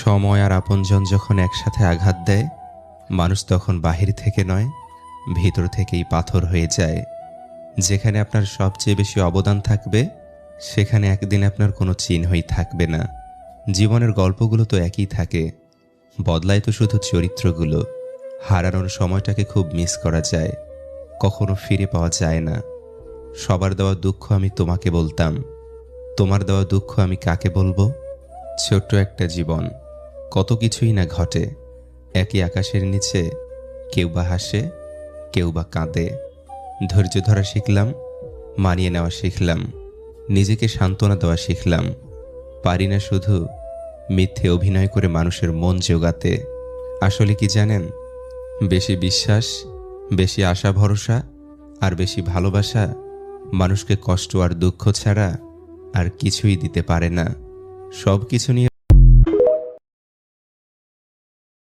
সময় আর আপনজন যখন একসাথে আঘাত দেয়, মানুষ তখন বাহির থেকে নয়, ভিতর থেকেই পাথর হয়ে যায়। যেখানে আপনার সবচেয়ে বেশি অবদান থাকবে, সেখানে একদিন আপনার কোনো চিহ্নই থাকবে না। জীবনের গল্পগুলো তো একই থাকে, বদলায় তো শুধু চরিত্রগুলো। হারানোর সময়টাকে খুব মিস করা যায়, কখনো ফিরে পাওয়া যায় না। সবার দেওয়া দুঃখ আমি তোমাকে বলতাম, তোমার দেওয়া দুঃখ আমি কাকে বলবো? ছোট্ট একটা জীবন, কত কিছুই না ঘটে। একই আকাশের নিচে কেউ বা হাসে, কেউ বা কাঁদে। ধৈর্য ধরা শিখলাম, মানিয়ে নেওয়া শিখলাম, নিজেকে সান্ত্বনা দেওয়া শিখলাম। পারি না শুধু মিথ্যে অভিনয় করে মানুষের মন জোগাতে। আসলে কি জানেন, বেশি বিশ্বাস, বেশি আশা ভরসা আর বেশি ভালোবাসা মানুষকে কষ্ট আর দুঃখ ছাড়া আর কিছুই দিতে পারে না। সব কিছু নিয়ে